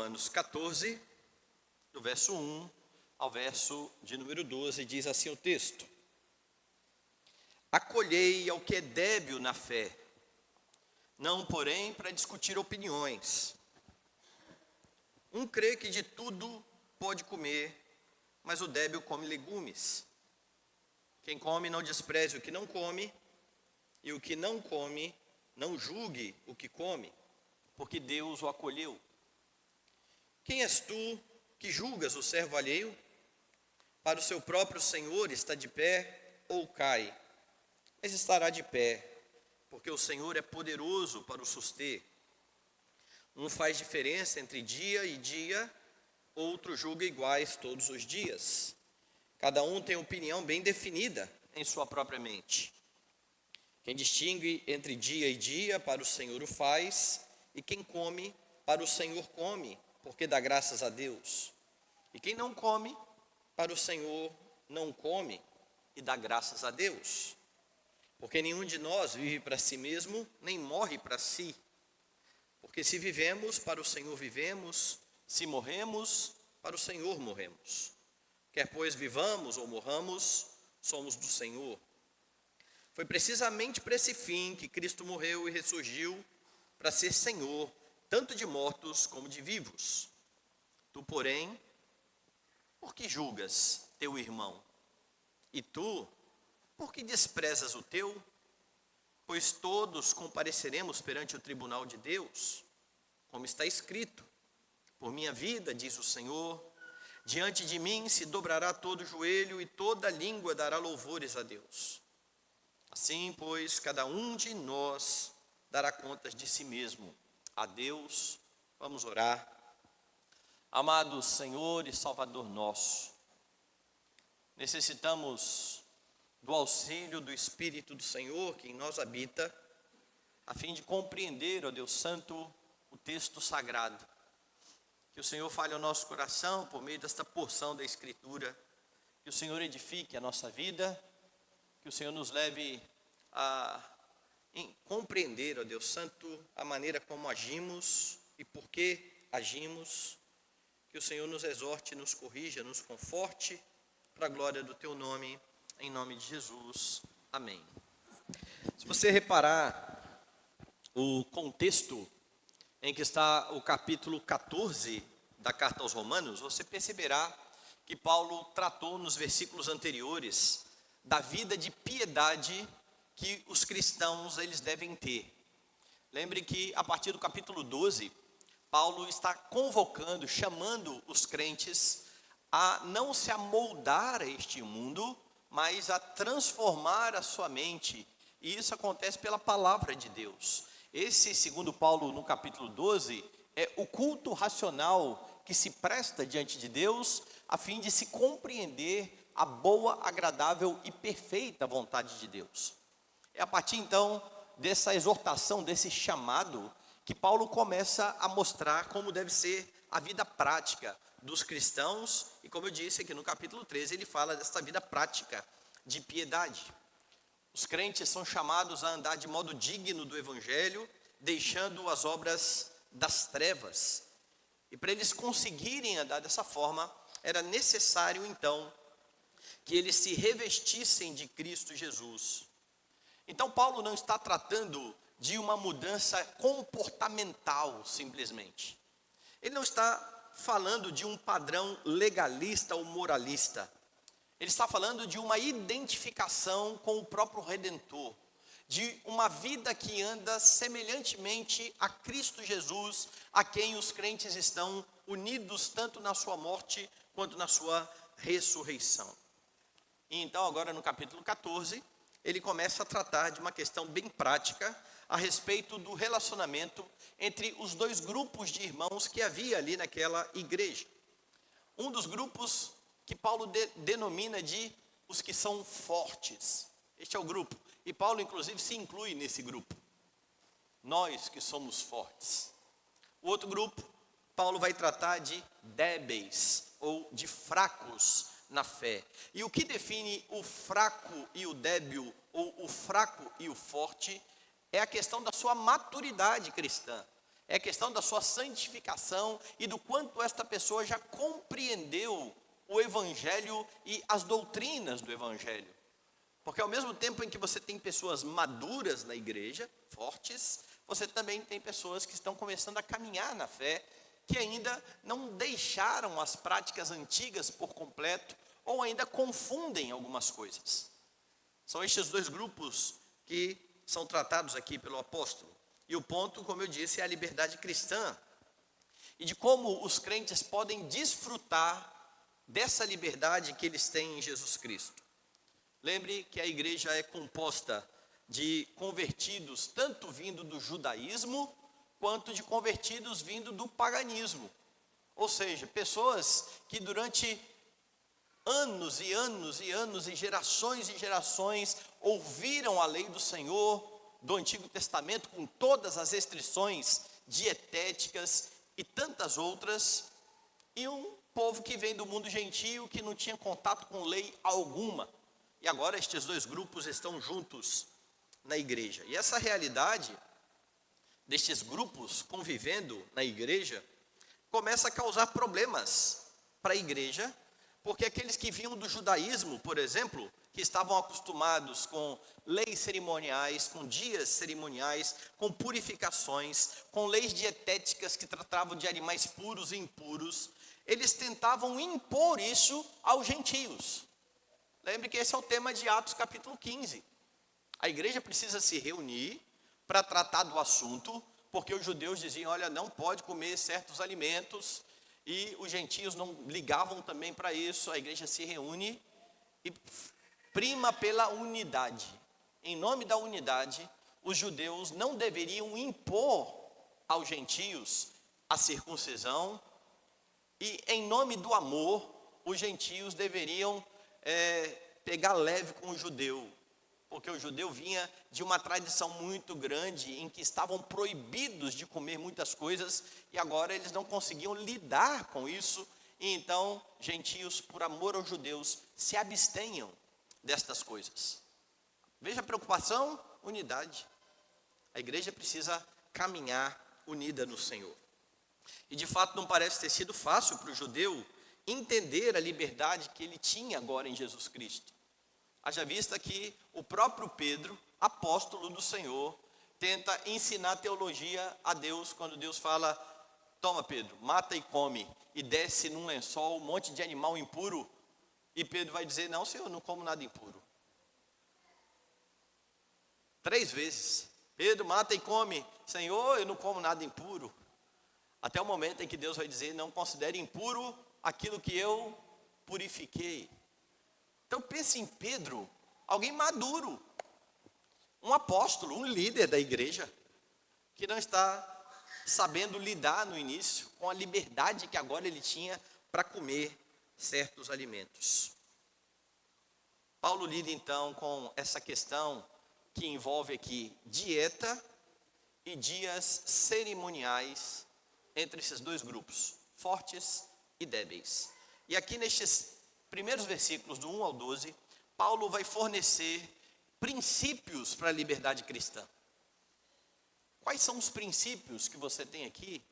Romanos 14, do verso 1 ao verso de número 12, diz assim o texto: acolhei ao que é débil na fé, não, porém, para discutir opiniões. Um crê que de tudo pode comer, mas o débil come legumes. Quem come não despreze o que não come, e o que não come não julgue o que come, porque Deus o acolheu. Quem és tu que julgas o servo alheio? Para o seu próprio Senhor está de pé ou cai, mas estará de pé, porque o Senhor é poderoso para o suster. Um faz diferença entre dia e dia, outro julga iguais todos os dias. Cada um tem opinião bem definida em sua própria mente. Quem distingue entre dia e dia, para o Senhor o faz, e quem come, para o Senhor come, porque dá graças a Deus. E quem não come, para o Senhor não come, e dá graças a Deus. Porque nenhum de nós vive para si mesmo, nem morre para si. Porque se vivemos, para o Senhor vivemos, se morremos, para o Senhor morremos. Quer pois vivamos ou morramos, somos do Senhor. Foi precisamente para esse fim que Cristo morreu e ressurgiu, para ser Senhor, tanto de mortos como de vivos. Tu, porém, por que julgas teu irmão? E tu, por que desprezas o teu? Pois todos compareceremos perante o tribunal de Deus, como está escrito: por minha vida, diz o Senhor, diante de mim se dobrará todo joelho e toda língua dará louvores a Deus. Assim, pois, cada um de nós dará contas de si mesmo a Deus. Vamos orar. Amado Senhor e Salvador nosso, necessitamos do auxílio do Espírito do Senhor que em nós habita, a fim de compreender, ó Deus Santo, o texto sagrado. Que o Senhor fale ao nosso coração por meio desta porção da Escritura, que o Senhor edifique a nossa vida, que o Senhor nos leve a compreender, ó Deus Santo, a maneira como agimos e por que agimos. Que o Senhor nos exorte, nos corrija, nos conforte, para a glória do Teu nome, em nome de Jesus. Amém. Se você reparar o contexto em que está o capítulo 14 da carta aos Romanos, você perceberá que Paulo tratou nos versículos anteriores da vida de piedade que os cristãos eles devem ter. Lembre que a partir do capítulo 12, Paulo está convocando, chamando os crentes a não se amoldar a este mundo, mas a transformar a sua mente. E isso acontece pela palavra de Deus. Esse, segundo Paulo, no capítulo 12, é o culto racional que se presta diante de Deus, a fim de se compreender a boa, agradável e perfeita vontade de Deus. É a partir, então, dessa exortação, desse chamado, que Paulo começa a mostrar como deve ser a vida prática dos cristãos. E como eu disse aqui no capítulo 13, ele fala dessa vida prática de piedade. Os crentes são chamados a andar de modo digno do Evangelho, deixando as obras das trevas. E para eles conseguirem andar dessa forma, era necessário então que eles se revestissem de Cristo Jesus. Então Paulo não está tratando de uma mudança comportamental simplesmente. Ele não está falando de um padrão legalista ou moralista. Ele está falando de uma identificação com o próprio Redentor, de uma vida que anda semelhantemente a Cristo Jesus, a quem os crentes estão unidos tanto na sua morte quanto na sua ressurreição. E então agora no capítulo 14, ele começa a tratar de uma questão bem prática a respeito do relacionamento entre os dois grupos de irmãos que havia ali naquela igreja. Um dos grupos que Paulo denomina de os que são fortes. Este é o grupo. E Paulo, inclusive, se inclui nesse grupo. Nós que somos fortes. O outro grupo, Paulo vai tratar de débeis ou de fracos na fé. E o que define o fraco e o débil, ou o fraco e o forte, é a questão da sua maturidade cristã. É a questão da sua santificação e do quanto esta pessoa já compreendeu o Evangelho e as doutrinas do Evangelho. Porque ao mesmo tempo em que você tem pessoas maduras na igreja, fortes, você também tem pessoas que estão começando a caminhar na fé, que ainda não deixaram as práticas antigas por completo, ou ainda confundem algumas coisas. São estes dois grupos que são tratados aqui pelo apóstolo. E o ponto, como eu disse, é a liberdade cristã. E de como os crentes podem desfrutar dessa liberdade que eles têm em Jesus Cristo. Lembre que a igreja é composta de convertidos, tanto vindo do judaísmo, quanto de convertidos vindo do paganismo. Ou seja, pessoas que durante anos e anos e anos e gerações ouviram a lei do Senhor, do Antigo Testamento, com todas as restrições dietéticas e tantas outras, e um povo que vem do mundo gentio, que não tinha contato com lei alguma. E agora estes dois grupos estão juntos na igreja. E essa realidade destes grupos convivendo na igreja começa a causar problemas para a igreja, porque aqueles que vinham do judaísmo, por exemplo, que estavam acostumados com leis cerimoniais, com dias cerimoniais, com purificações, com leis dietéticas que tratavam de animais puros e impuros, eles tentavam impor isso aos gentios. Lembre que esse é o tema de Atos capítulo 15. A igreja precisa se reunir para tratar do assunto, porque os judeus diziam, olha, não pode comer certos alimentos, e os gentios não ligavam também para isso. A igreja se reúne e prima pela unidade. Em nome da unidade, os judeus não deveriam impor aos gentios a circuncisão, e em nome do amor, os gentios deveriam pegar leve com o judeu, porque o judeu vinha de uma tradição muito grande, em que estavam proibidos de comer muitas coisas, e agora eles não conseguiam lidar com isso, e então, gentios, por amor aos judeus, se abstenham destas coisas. Veja a preocupação, unidade. A igreja precisa caminhar unida no Senhor. E de fato não parece ter sido fácil para o judeu entender a liberdade que ele tinha agora em Jesus Cristo. Haja vista que o próprio Pedro, apóstolo do Senhor, tenta ensinar teologia a Deus, quando Deus fala, toma Pedro, mata e come, e desce num lençol um monte de animal impuro, e Pedro vai dizer, não Senhor, eu não como nada impuro. 3 vezes, Pedro mata e come, Senhor, eu não como nada impuro. Até o momento em que Deus vai dizer, não considere impuro aquilo que eu purifiquei. Então pense em Pedro, alguém maduro, um apóstolo, um líder da igreja, que não está sabendo lidar no início com a liberdade que agora ele tinha para comer certos alimentos. Paulo lida então com essa questão que envolve aqui dieta e dias cerimoniais entre esses dois grupos, fortes e débeis. E aqui nestes primeiros versículos, do 1 ao 12, Paulo vai fornecer princípios para a liberdade cristã. Quais são os princípios que você tem aqui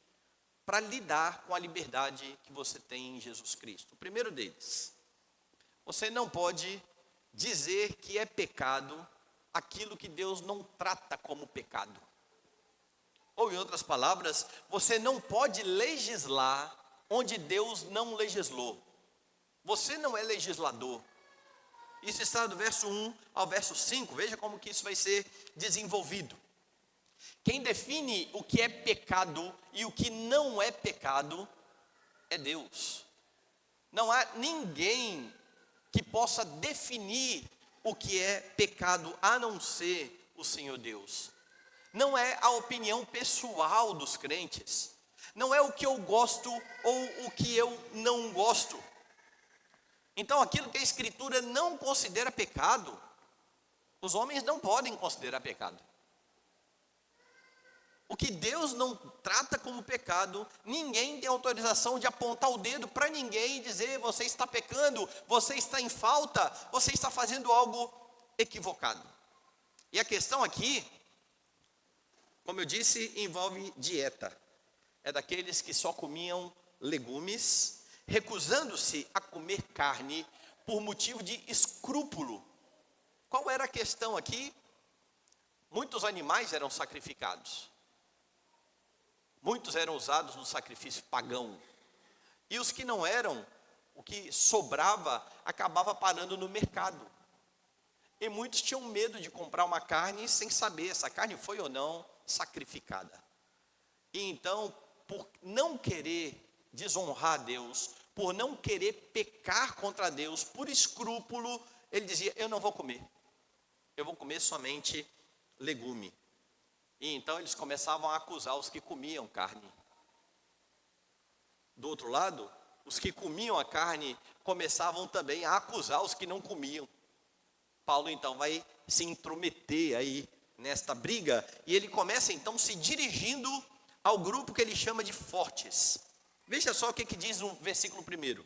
para lidar com a liberdade que você tem em Jesus Cristo? O primeiro deles, você não pode dizer que é pecado aquilo que Deus não trata como pecado. Ou em outras palavras, você não pode legislar onde Deus não legislou. Você não é legislador. Isso está do verso 1 ao verso 5. Veja como que isso vai ser desenvolvido. Quem define o que é pecado e o que não é pecado é Deus. Não há ninguém que possa definir o que é pecado a não ser o Senhor Deus. Não é a opinião pessoal dos crentes. Não é o que eu gosto ou o que eu não gosto. Então, aquilo que a Escritura não considera pecado, os homens não podem considerar pecado. O que Deus não trata como pecado, ninguém tem autorização de apontar o dedo para ninguém e dizer, você está pecando, você está em falta, você está fazendo algo equivocado. E a questão aqui, como eu disse, envolve dieta. é daqueles que só comiam legumes, recusando-se a comer carne por motivo de escrúpulo. Qual era a questão aqui? Muitos animais eram sacrificados. Muitos eram usados no sacrifício pagão. E os que não eram, o que sobrava, acabava parando no mercado. E muitos tinham medo de comprar uma carne sem saber essa carne foi ou não sacrificada. E então, por não querer desonrar a Deus, por não querer pecar contra Deus, por escrúpulo, ele dizia, eu não vou comer. Eu vou comer somente legume. E então eles começavam a acusar os que comiam carne. Do outro lado, os que comiam a carne começavam também a acusar os que não comiam. Paulo então vai se intrometer aí nesta briga, e ele começa então se dirigindo ao grupo que ele chama de fortes. Veja só o que diz no versículo 1.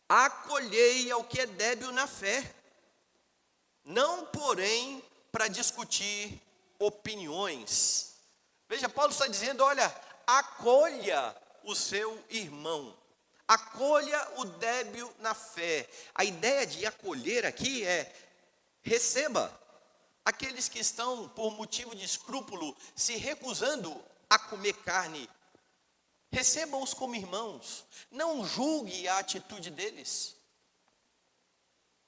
Acolhei ao que é débil na fé, não porém para discutir opiniões. Veja, Paulo está dizendo, olha, acolha o seu irmão, acolha o débil na fé. A ideia de acolher aqui é, receba aqueles que estão por motivo de escrúpulo se recusando a comer carne. Receba-os como irmãos, não julgue a atitude deles.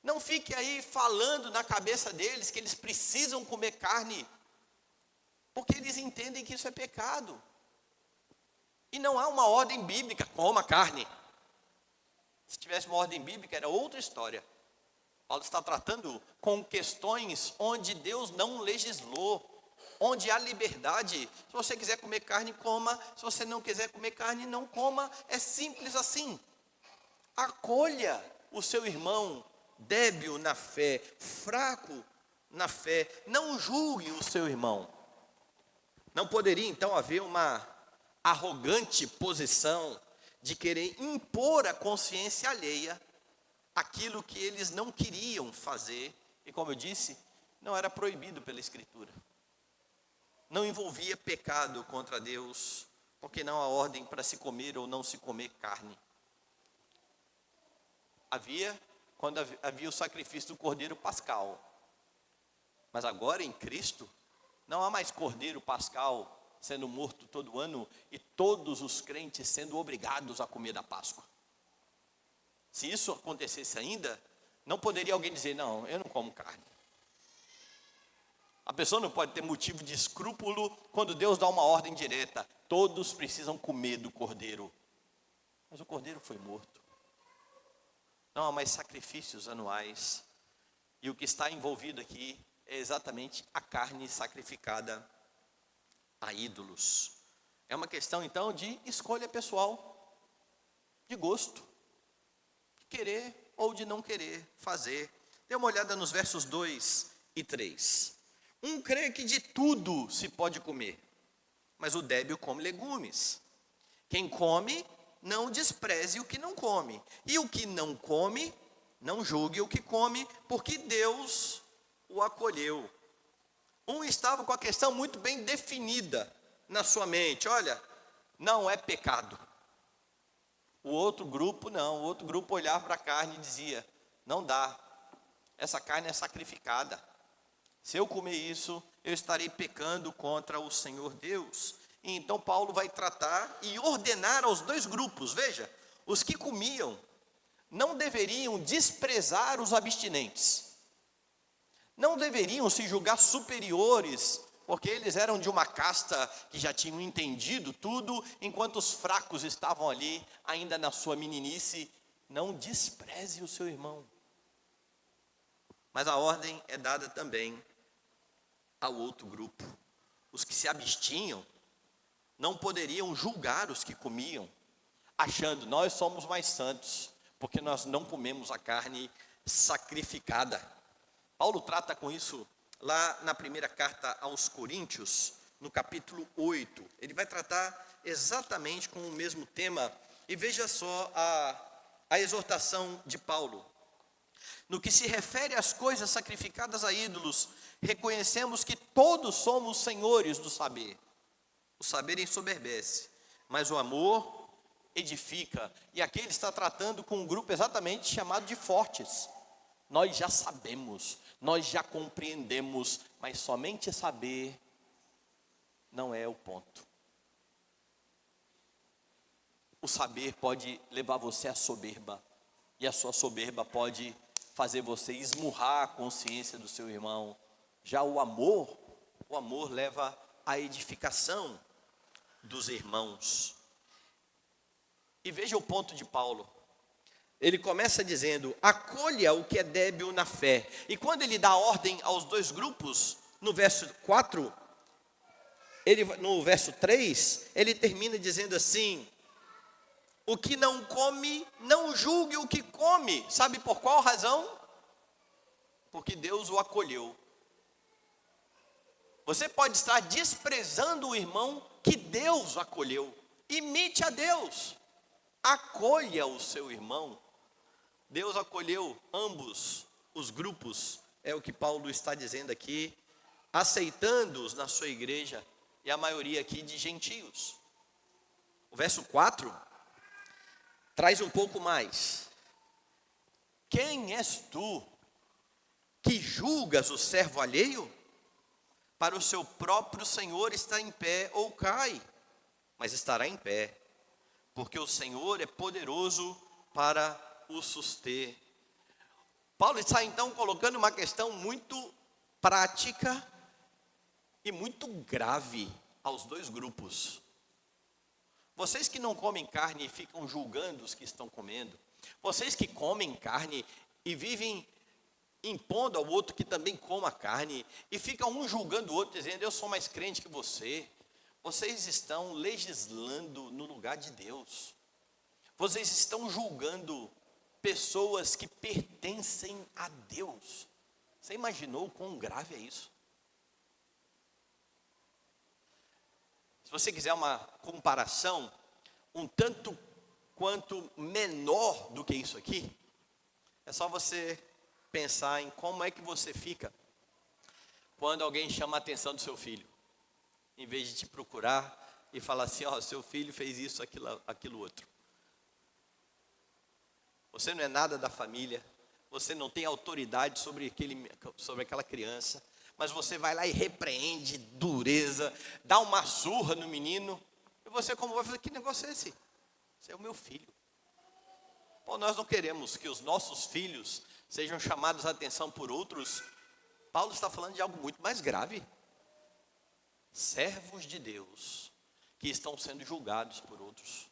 Não fique aí falando na cabeça deles que eles precisam comer carne, porque eles entendem que isso é pecado. E não há uma ordem bíblica, coma carne. Se tivesse uma ordem bíblica, era outra história. Paulo está tratando com questões onde Deus não legislou, onde há liberdade. Se você quiser comer carne, coma. Se você não quiser comer carne, não coma. É simples assim. Acolha o seu irmão débil na fé, fraco na fé. Não julgue o seu irmão. Não poderia então haver uma arrogante posição de querer impor à consciência alheia aquilo que eles não queriam fazer. E como eu disse, não era proibido pela Escritura. Não envolvia pecado contra Deus, porque não há ordem para se comer ou não se comer carne. Quando havia o sacrifício do cordeiro pascal. Mas agora em Cristo, não há mais cordeiro pascal sendo morto todo ano e todos os crentes sendo obrigados a comer da Páscoa. Se isso acontecesse ainda, não poderia alguém dizer, não, eu não como carne. A pessoa não pode ter motivo de escrúpulo quando Deus dá uma ordem direta. Todos precisam comer do cordeiro. Mas o cordeiro foi morto. Não há mais sacrifícios anuais. E o que está envolvido aqui é exatamente a carne sacrificada a ídolos. É uma questão então de escolha pessoal, de gosto, de querer ou de não querer fazer. Dê uma olhada nos versos 2 e 3. Um crê que de tudo se pode comer, mas o débil come legumes. Quem come, não despreze o que não come. E o que não come, não julgue o que come, porque Deus o acolheu. Um estava com a questão muito bem definida na sua mente. Olha, não é pecado. O outro grupo não. O outro grupo olhava para a carne e dizia, não dá. Essa carne é sacrificada. Se eu comer isso, eu estarei pecando contra o Senhor Deus. E então Paulo vai tratar e ordenar aos dois grupos. Veja, os que comiam não deveriam desprezar os abstinentes. Não deveriam se julgar superiores, porque eles eram de uma casta que já tinham entendido tudo, enquanto os fracos estavam ali, ainda na sua meninice. Não despreze o seu irmão. Mas a ordem é dada também ao outro grupo. Os que se abstinham não poderiam julgar os que comiam, achando, nós somos mais santos, porque nós não comemos a carne sacrificada. Paulo trata com isso lá na primeira carta aos Coríntios, no capítulo 8. Ele vai tratar exatamente com o mesmo tema. E veja só a exortação de Paulo. No que se refere às coisas sacrificadas a ídolos, reconhecemos que todos somos senhores do saber. O saber ensoberbece, mas o amor edifica. E aqui ele está tratando com um grupo exatamente chamado de fortes. Nós já sabemos, nós já compreendemos, mas somente saber não é o ponto. O saber pode levar você à soberba, e a sua soberba pode fazer você esmurrar a consciência do seu irmão. Já o amor leva à edificação dos irmãos. E veja o ponto de Paulo. Ele começa dizendo: acolha o que é débil na fé. E quando ele dá ordem aos dois grupos, no verso 4, no verso 3, ele termina dizendo assim: o que não come, não julgue o que come. Sabe por qual razão? Porque Deus o acolheu. Você pode estar desprezando o irmão que Deus acolheu. Imite a Deus. Acolha o seu irmão. Deus acolheu ambos os grupos, é o que Paulo está dizendo aqui, aceitando-os na sua igreja, e a maioria aqui de gentios. O verso 4 traz um pouco mais. Quem és tu que julgas o servo alheio? Para o seu próprio Senhor está em pé ou cai, mas estará em pé, porque o Senhor é poderoso para o suster. Paulo está então colocando uma questão muito prática e muito grave aos dois grupos. Vocês que não comem carne e ficam julgando os que estão comendo, vocês que comem carne e vivem impondo ao outro que também coma carne, e ficam um julgando o outro, dizendo: eu sou mais crente que você. Vocês estão legislando no lugar de Deus. Vocês estão julgando pessoas que pertencem a Deus. Você imaginou quão grave é isso? Se você quiser uma comparação um tanto quanto menor do que isso aqui, é só você pensar em como é que você fica quando alguém chama a atenção do seu filho, em vez de te procurar e falar assim: ó, seu filho fez isso, aquilo outro. Você não é nada da família, você não tem autoridade sobre aquela criança, mas você vai lá e repreende, dureza, dá uma surra no menino, e você, como vai fazer? Que negócio é esse? Esse é o meu filho. Pô, nós não queremos que os nossos filhos sejam chamados a atenção por outros. Paulo está falando de algo muito mais grave. Servos de Deus que estão sendo julgados por outros.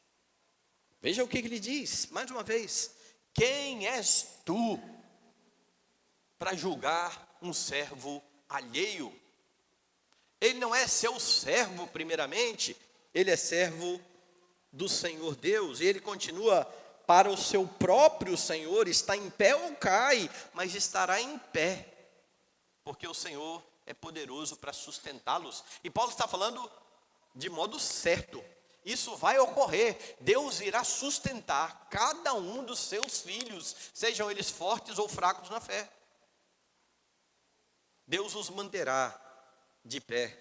Veja o que ele diz, mais uma vez: quem és tu para julgar um servo alheio? Ele não é seu servo primeiramente, ele é servo do Senhor Deus. E ele continua: para o seu próprio Senhor está em pé ou cai, mas estará em pé, porque o Senhor é poderoso para sustentá-los. E Paulo está falando de modo certo. Isso vai ocorrer. Deus irá sustentar cada um dos seus filhos, sejam eles fortes ou fracos na fé. Deus os manterá de pé.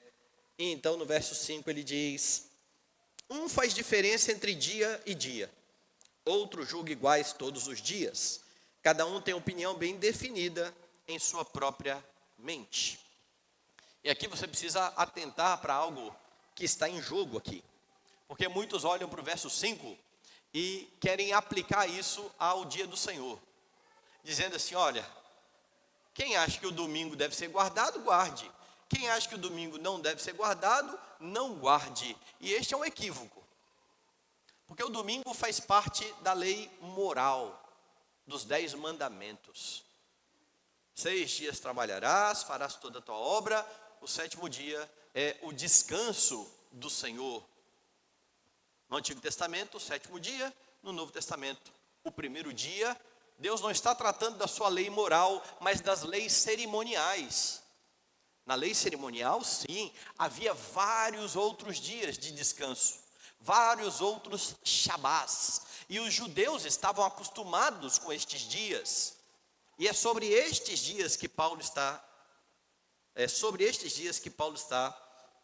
E então no verso 5 ele diz: um faz diferença entre dia e dia, outro julga iguais todos os dias. Cada um tem opinião bem definida em sua própria mente. E aqui você precisa atentar para algo que está em jogo aqui. Porque muitos olham para o verso 5 e querem aplicar isso ao dia do Senhor, dizendo assim: olha, quem acha que o domingo deve ser guardado, guarde. Quem acha que o domingo não deve ser guardado, não guarde. E este é um equívoco. Porque o domingo faz parte da lei moral, dos 10 mandamentos. 6 dias trabalharás, farás toda a tua obra. O 7º dia é o descanso do Senhor. No Antigo Testamento, o 7º dia. No Novo Testamento, o 1º dia. Deus não está tratando da sua lei moral, mas das leis cerimoniais. Na lei cerimonial, sim, havia vários outros dias de descanso, vários outros shabás, e os judeus estavam acostumados com estes dias. E é sobre estes dias que Paulo está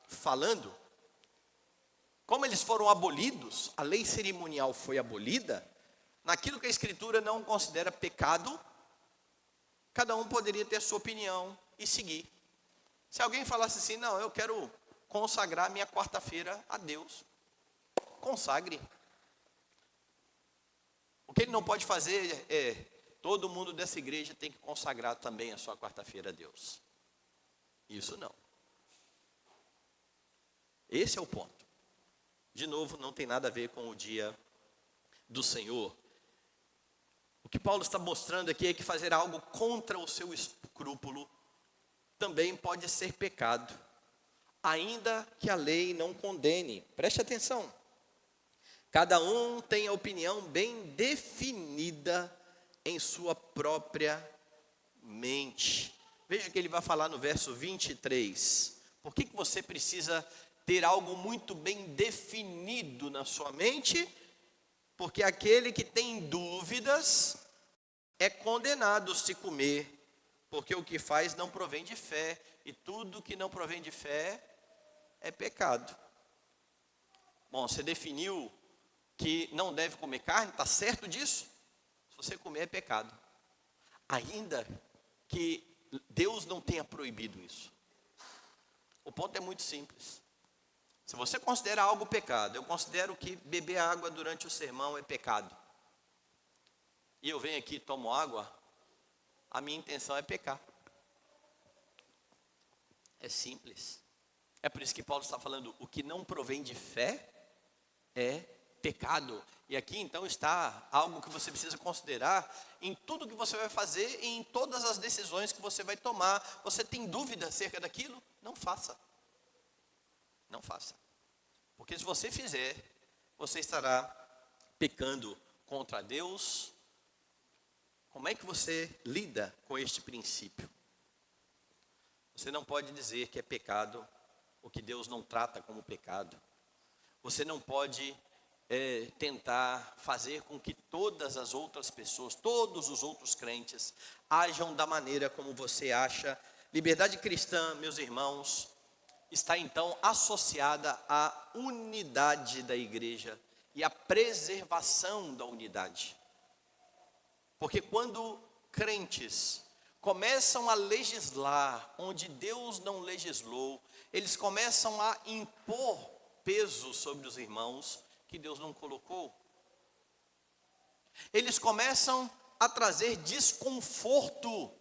falando. como eles foram abolidos, a lei cerimonial foi abolida, naquilo que a Escritura não considera pecado, cada um poderia ter a sua opinião e seguir. Se alguém falasse assim, não, eu quero consagrar minha quarta-feira a Deus, consagre. O que ele não pode fazer é, todo mundo dessa igreja tem que consagrar também a sua quarta-feira a Deus. Isso não. Esse é o ponto. De novo, não tem nada a ver com o dia do Senhor. O que Paulo está mostrando aqui é que fazer algo contra o seu escrúpulo também pode ser pecado, ainda que a lei não condene. Preste atenção. Cada um tem a opinião bem definida em sua própria mente. Veja que ele vai falar no verso 23. Por que você precisa ter algo muito bem definido na sua mente? Porque aquele que tem dúvidas é condenado se comer, porque o que faz não provém de fé, e tudo que não provém de fé é pecado. Bom, você definiu que não deve comer carne, está certo disso? Se você comer é pecado, ainda que Deus não tenha proibido isso. O ponto é muito simples. Se você considera algo pecado, eu considero que beber água durante o sermão é pecado, e eu venho aqui e tomo água, a minha intenção é pecar. É simples. É por isso que Paulo está falando, o que não provém de fé é pecado. E aqui então está algo que você precisa considerar em tudo que você vai fazer e em todas as decisões que você vai tomar. Você tem dúvida acerca daquilo? Não faça. Não faça. Porque se você fizer, você estará pecando contra Deus. Como é que você lida com este princípio? Você não pode dizer que é pecado o que Deus não trata como pecado. Você não pode tentar fazer com que todas as outras pessoas, todos os outros crentes, ajam da maneira como você acha. Liberdade cristã, meus irmãos, está então associada à unidade da igreja e à preservação da unidade. Porque quando crentes começam a legislar onde Deus não legislou, eles começam a impor peso sobre os irmãos que Deus não colocou. Eles começam a trazer desconforto,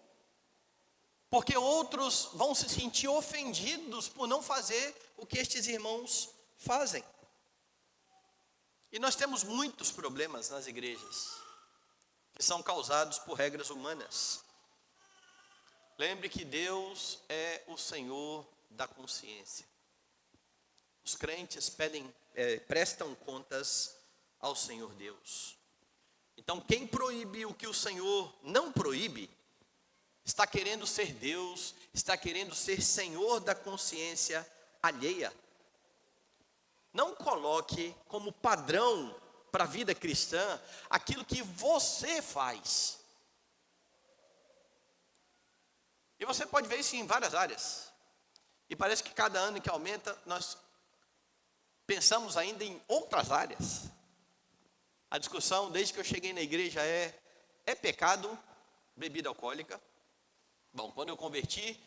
porque outros vão se sentir ofendidos por não fazer o que estes irmãos fazem. E nós temos muitos problemas nas igrejas que são causados por regras humanas. Lembre que Deus é o Senhor da consciência. Os crentes prestam contas ao Senhor Deus. Então, quem proíbe o que o Senhor não proíbe, está querendo ser Deus, está querendo ser Senhor da consciência alheia. Não coloque como padrão para a vida cristã aquilo que você faz. E você pode ver isso em várias áreas. E parece que cada ano que aumenta, nós pensamos ainda em outras áreas. A discussão desde que eu cheguei na igreja é pecado bebida alcoólica? Bom, quando eu converti,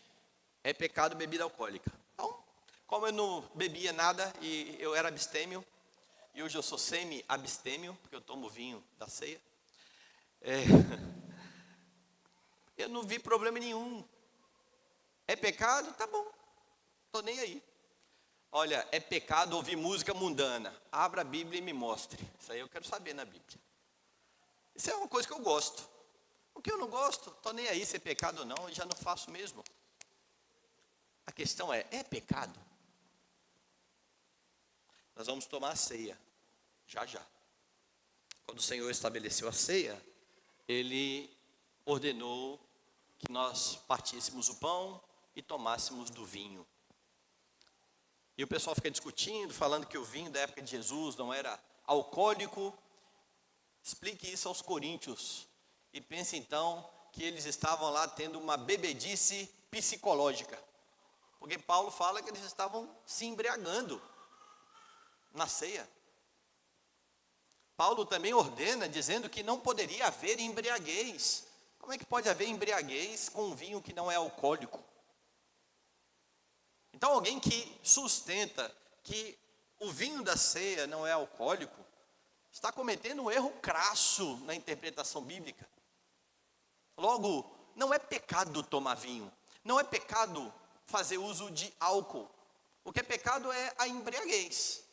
é pecado bebida alcoólica. Então, como eu não bebia nada e eu era abstêmio, e hoje eu sou semi-abstêmio, porque eu tomo vinho da ceia, eu não vi problema nenhum. É pecado? Tá bom, estou nem aí. Olha, é pecado ouvir música mundana. Abra a Bíblia e me mostre. Isso aí eu quero saber na Bíblia. Isso é uma coisa que eu gosto. O que eu não gosto, estou nem aí se é pecado ou não, eu já não faço mesmo. A questão é pecado? Nós vamos tomar a ceia, já. Quando o Senhor estabeleceu a ceia, Ele ordenou que nós partíssemos o pão e tomássemos do vinho. E o pessoal fica discutindo, falando que o vinho da época de Jesus não era alcoólico. Explique isso aos coríntios. E pense então que eles estavam lá tendo uma bebedice psicológica. Porque Paulo fala que eles estavam se embriagando. na ceia. Paulo também ordena, dizendo que não poderia haver embriaguez. Como é que pode haver embriaguez com um vinho que não é alcoólico? Então, alguém que sustenta que o vinho da ceia não é alcoólico, está cometendo um erro crasso na interpretação bíblica. Logo, não é pecado tomar vinho, não é pecado fazer uso de álcool. O que é pecado é a embriaguez.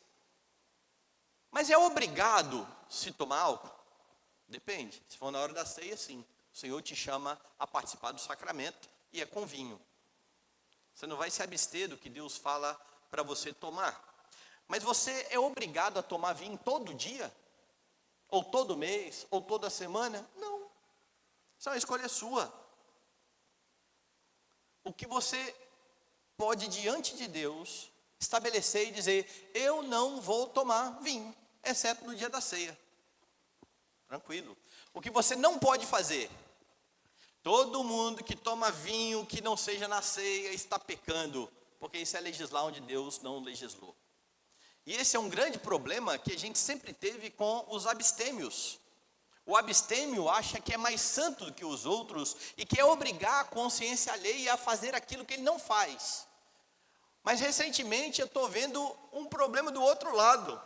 Mas é obrigado se tomar álcool? Depende. Se for na hora da ceia, sim. O Senhor te chama a participar do sacramento e é com vinho. Você não vai se abster do que Deus fala para você tomar. Mas você é obrigado a tomar vinho todo dia? Ou todo mês? Ou toda semana? Não. Isso é uma escolha sua. O que você pode, diante de Deus, estabelecer e dizer: eu não vou tomar vinho, exceto no dia da ceia. Tranquilo. O que você não pode fazer: todo mundo que toma vinho que não seja na ceia está pecando, porque isso é legislar onde Deus não legislou. E esse é um grande problema que a gente sempre teve com os abstêmios. O abstêmio acha que é mais santo do que os outros e quer obrigar a consciência alheia a fazer aquilo que ele não faz. Mas recentemente eu estou vendo um problema do outro lado.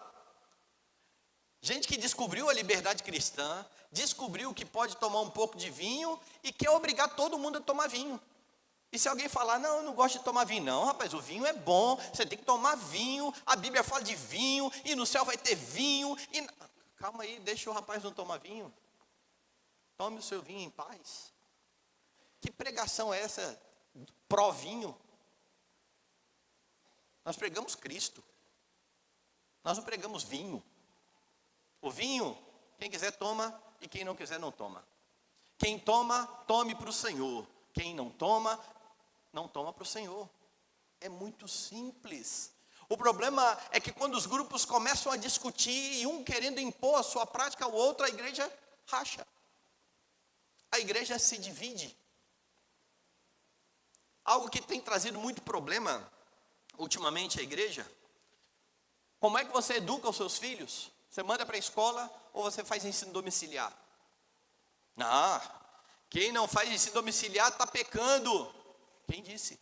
Gente que descobriu a liberdade cristã, descobriu que pode tomar um pouco de vinho e quer obrigar todo mundo a tomar vinho. E se alguém falar: não, eu não gosto de tomar vinho. Não, rapaz, o vinho é bom, você tem que tomar vinho, a Bíblia fala de vinho, e no céu vai ter vinho. Calma aí, deixa o rapaz não tomar vinho. Tome o seu vinho em paz. Que pregação é essa, pró-vinho? Nós pregamos Cristo. Nós não pregamos vinho. O vinho, quem quiser toma, e quem não quiser não toma. Quem toma, tome para o Senhor. Quem não toma, não toma para o Senhor. É muito simples. O problema é que quando os grupos começam a discutir, e um querendo impor a sua prática ao outro, a igreja racha. A igreja se divide. Algo que tem trazido muito problema ultimamente à igreja: como é que você educa os seus filhos? Você manda para a escola ou você faz ensino domiciliar? Quem não faz ensino domiciliar está pecando. Quem disse?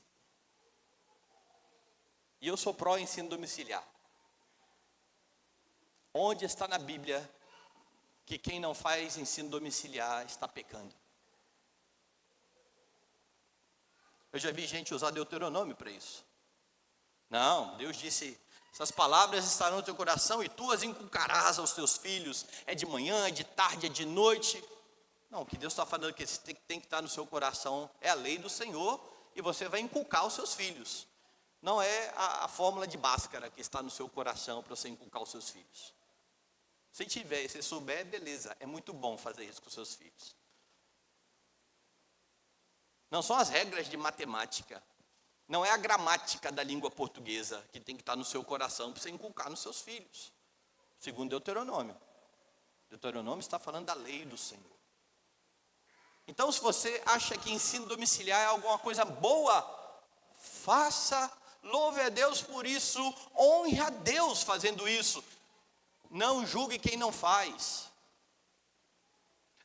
E eu sou pró ensino domiciliar. Onde está na Bíblia que quem não faz ensino domiciliar está pecando? Eu já vi gente usar Deuteronômio para isso. Não, Deus disse: essas palavras estarão no teu coração e tu as inculcarás aos teus filhos. É de manhã, é de tarde, é de noite. Não, o que Deus está falando que tem que estar no seu coração é a lei do Senhor, e você vai inculcar aos seus filhos. Não é a fórmula de Bhaskara que está no seu coração para você inculcar aos seus filhos. Se tiver, se souber, beleza, é muito bom fazer isso com os seus filhos. Não são as regras de matemática, não é a gramática da língua portuguesa que tem que estar no seu coração para você inculcar nos seus filhos. Segundo Deuteronômio. Deuteronômio está falando da lei do Senhor. Então, se você acha que ensino domiciliar é alguma coisa boa, faça, louve a Deus por isso, honre a Deus fazendo isso. Não julgue quem não faz.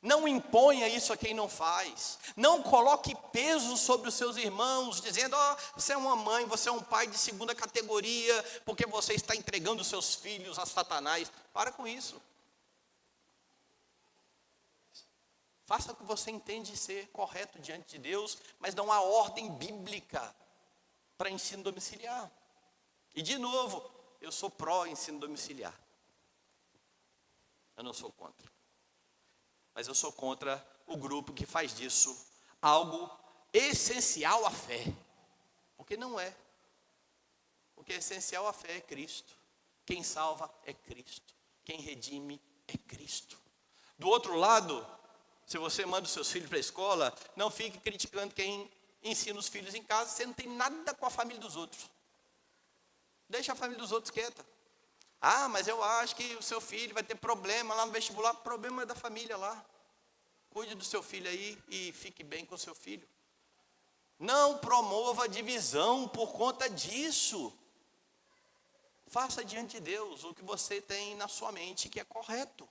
Não imponha isso a quem não faz. Não coloque peso sobre os seus irmãos, dizendo: você é uma mãe, você é um pai de segunda categoria, porque você está entregando os seus filhos a Satanás. Para com isso. Faça o que você entende ser correto diante de Deus, mas não há ordem bíblica para ensino domiciliar. E de novo, eu sou pró ensino domiciliar. Eu não sou contra. Mas eu sou contra o grupo que faz disso algo essencial à fé. Porque não é. Porque essencial à fé é Cristo. Quem salva é Cristo. Quem redime é Cristo. Do outro lado, se você manda os seus filhos para a escola, não fique criticando quem ensina os filhos em casa. Você não tem nada com a família dos outros. Deixa a família dos outros quieta. Mas eu acho que o seu filho vai ter problema lá no vestibular. Problema é da família lá. Cuide do seu filho aí e fique bem com o seu filho. Não promova divisão por conta disso. Faça diante de Deus o que você tem na sua mente que é correto,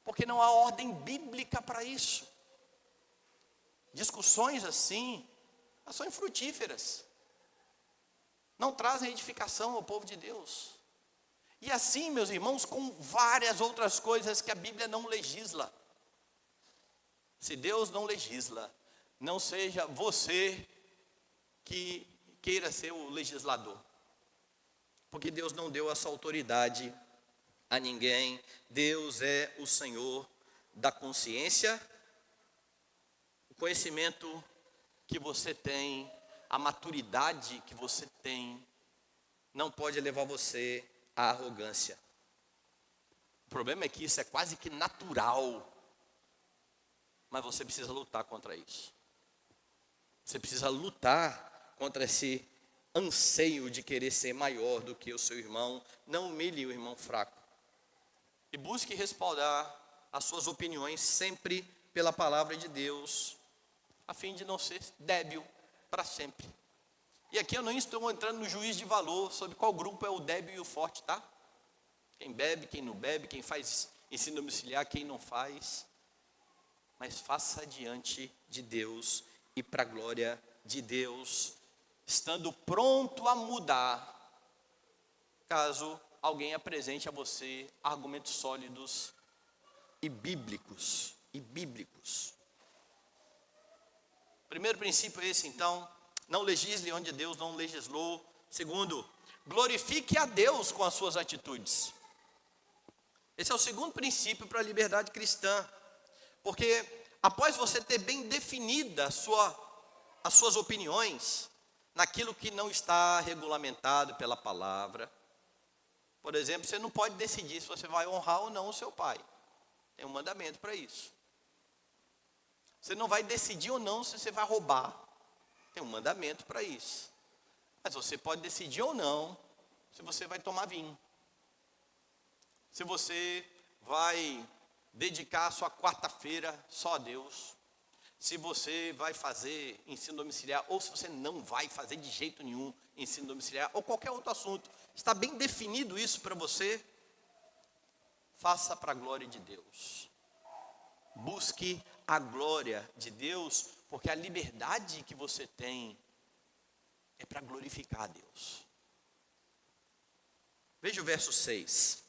porque não há ordem bíblica para isso. Discussões assim, elas são infrutíferas, não trazem edificação ao povo de Deus. E assim, meus irmãos, com várias outras coisas que a Bíblia não legisla. Se Deus não legisla, não seja você que queira ser o legislador, porque Deus não deu essa autoridade a ninguém. Deus é o Senhor da consciência. O conhecimento que você tem, a maturidade que você tem, não pode levar você à arrogância. O problema é que isso é quase que natural, mas você precisa lutar contra isso. Você precisa lutar contra esse anseio de querer ser maior do que o seu irmão. Não humilhe o irmão fraco. E busque respaldar as suas opiniões sempre pela palavra de Deus, a fim de não ser débil para sempre. E aqui eu não estou entrando no juízo de valor sobre qual grupo é o débil e o forte, tá? Quem bebe, quem não bebe, quem faz ensino domiciliar, quem não faz. Mas faça diante de Deus e para a glória de Deus, estando pronto a mudar, caso alguém apresente a você argumentos sólidos e bíblicos. Primeiro princípio é esse, então: não legisle onde Deus não legislou. Segundo, glorifique a Deus com as suas atitudes. Esse é o segundo princípio para a liberdade cristã, porque após você ter bem definida as suas opiniões, naquilo que não está regulamentado pela palavra, por exemplo, você não pode decidir se você vai honrar ou não o seu pai, tem um mandamento para isso. Você não vai decidir ou não se você vai roubar, tem um mandamento para isso. Mas você pode decidir ou não se você vai tomar vinho, se você vai dedicar a sua quarta-feira só a Deus, se você vai fazer ensino domiciliar, ou se você não vai fazer de jeito nenhum ensino domiciliar, ou qualquer outro assunto. Está bem definido isso para você? Faça para a glória de Deus. Busque a glória de Deus, porque a liberdade que você tem é para glorificar a Deus. Veja o verso 6.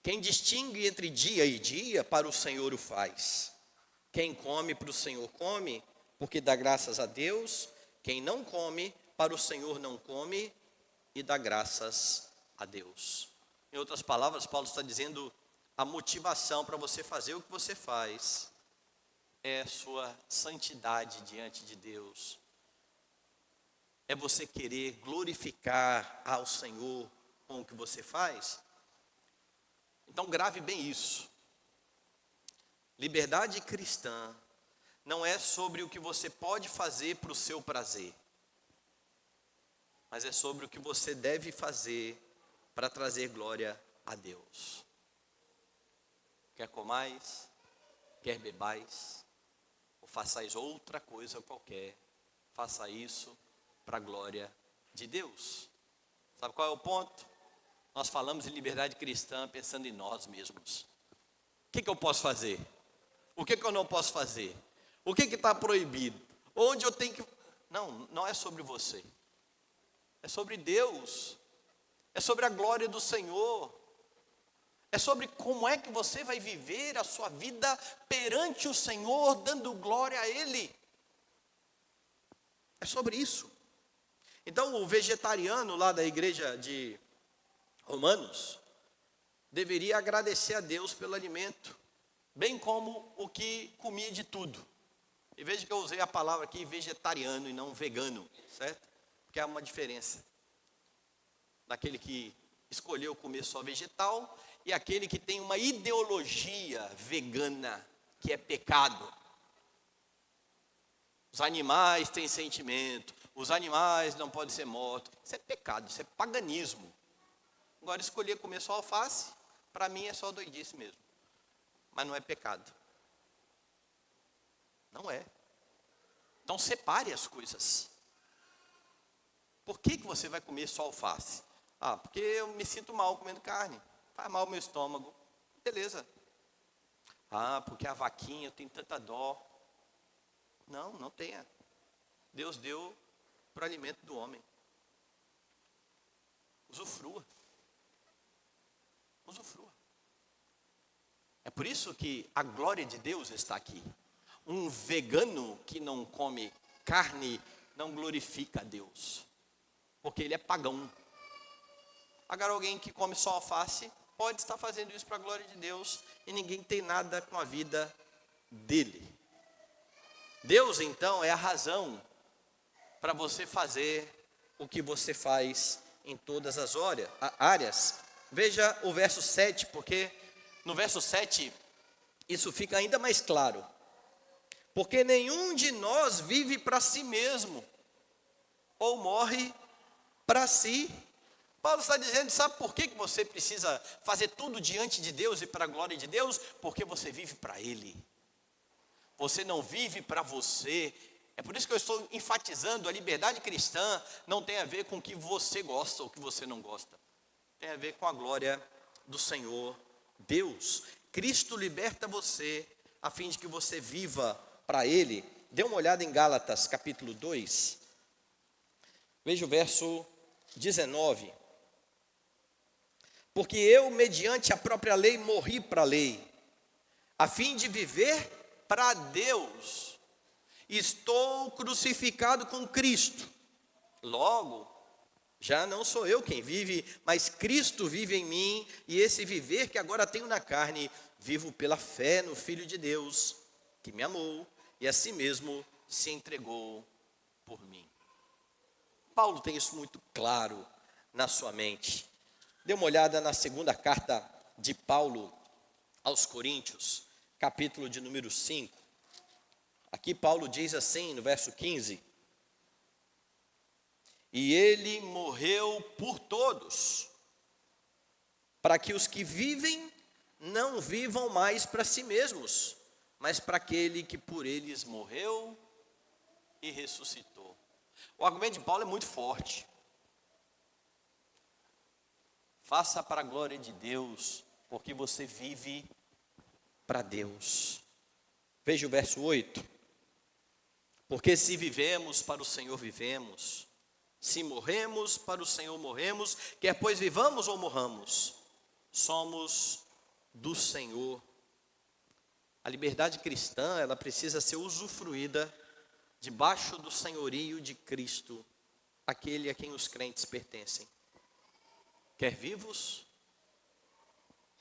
Quem distingue entre dia e dia, para o Senhor o faz. Quem come, para o Senhor come, porque dá graças a Deus. Quem não come, para o Senhor não come, e dá graças a Deus. Em outras palavras, Paulo está dizendo: a motivação para você fazer o que você faz é a sua santidade diante de Deus. É você querer glorificar ao Senhor com o que você faz. Então grave bem isso. Liberdade cristã não é sobre o que você pode fazer para o seu prazer, mas é sobre o que você deve fazer para trazer glória a Deus. Quer comais, quer bebais, ou façais outra coisa qualquer, faça isso para a glória de Deus. Sabe qual é o ponto? Nós falamos em liberdade cristã pensando em nós mesmos. O que eu posso fazer? O que eu não posso fazer? O que está proibido? Onde eu tenho que... Não é sobre você. É sobre Deus. É sobre a glória do Senhor. É sobre como é que você vai viver a sua vida perante o Senhor, dando glória a Ele. É sobre isso. Então o vegetariano lá da igreja de Romanos deveria agradecer a Deus pelo alimento, bem como o que comia de tudo. E veja que eu usei a palavra aqui vegetariano e não vegano, certo? Porque há uma diferença daquele que escolheu comer só vegetal e aquele que tem uma ideologia vegana, que é pecado. Os animais têm sentimento, os animais não podem ser mortos. Isso é pecado, isso é paganismo. Agora, escolher comer só alface, para mim é só doidice mesmo. Mas não é pecado. Não é. Então separe as coisas. Por que você vai comer só alface? Ah, porque eu me sinto mal comendo carne. Faz mal ao meu estômago. Beleza. Ah, porque a vaquinha, eu tenho tanta dó. Não, não tenha. Deus deu para o alimento do homem. Usufrua. Usufrua. É por isso que a glória de Deus está aqui. Um vegano que não come carne não glorifica a Deus, porque ele é pagão. Agora alguém que come só alface pode estar fazendo isso para a glória de Deus e ninguém tem nada com a vida dele. Deus então é a razão para você fazer o que você faz em todas as áreas. Veja o verso 7, porque no verso 7 isso fica ainda mais claro. Porque nenhum de nós vive para si mesmo, ou morre para si. Paulo está dizendo, sabe por que você precisa fazer tudo diante de Deus e para a glória de Deus? Porque você vive para Ele. Você não vive para você. É por isso que eu estou enfatizando, a liberdade cristã não tem a ver com o que você gosta ou o que você não gosta. Tem a ver com a glória do Senhor Deus. Cristo liberta você a fim de que você viva para Ele. Dê uma olhada em Gálatas capítulo 2. Veja o verso 19. Porque eu, mediante a própria lei, morri para a lei, a fim de viver para Deus. Estou crucificado com Cristo. Logo, já não sou eu quem vive, mas Cristo vive em mim, e esse viver que agora tenho na carne, vivo pela fé no Filho de Deus, que me amou e a si mesmo se entregou por mim. Paulo tem isso muito claro na sua mente. Dê uma olhada na segunda carta de Paulo aos Coríntios, capítulo de número 5. Aqui Paulo diz assim no verso 15: e ele morreu por todos, para que os que vivem não vivam mais para si mesmos, mas para aquele que por eles morreu e ressuscitou. O argumento de Paulo é muito forte. Faça para a glória de Deus, porque você vive para Deus. Veja o verso 8. Porque se vivemos, para o Senhor vivemos. Se morremos, para o Senhor morremos. Quer pois vivamos ou morramos, somos do Senhor. A liberdade cristã, ela precisa ser usufruída debaixo do senhorio de Cristo, aquele a quem os crentes pertencem. Quer vivos,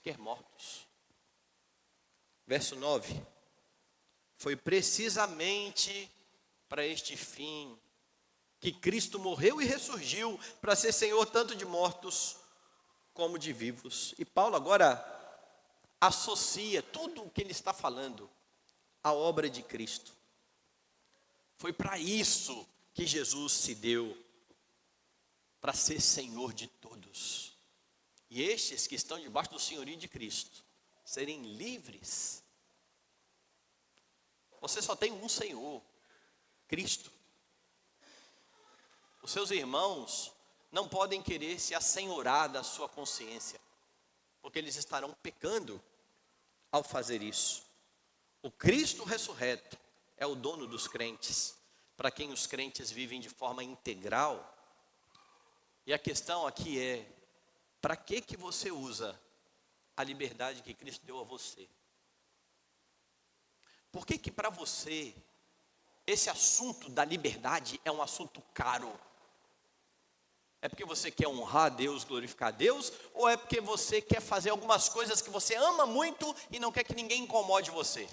quer mortos. Verso 9. Foi precisamente para este fim que Cristo morreu e ressurgiu, para ser Senhor tanto de mortos como de vivos. E Paulo agora associa tudo o que ele está falando à obra de Cristo. Foi para isso que Jesus se deu, para ser Senhor de todos. E estes que estão debaixo do senhorio de Cristo, serem livres. Você só tem um Senhor, Cristo. Os seus irmãos não podem querer se assenhorar da sua consciência, porque eles estarão pecando ao fazer isso. O Cristo ressurreto é o dono dos crentes, para quem os crentes vivem de forma integral. E a questão aqui é, para que você usa a liberdade que Cristo deu a você? Por que para você esse assunto da liberdade é um assunto caro? É porque você quer honrar a Deus, glorificar a Deus? Ou é porque você quer fazer algumas coisas que você ama muito e não quer que ninguém incomode você?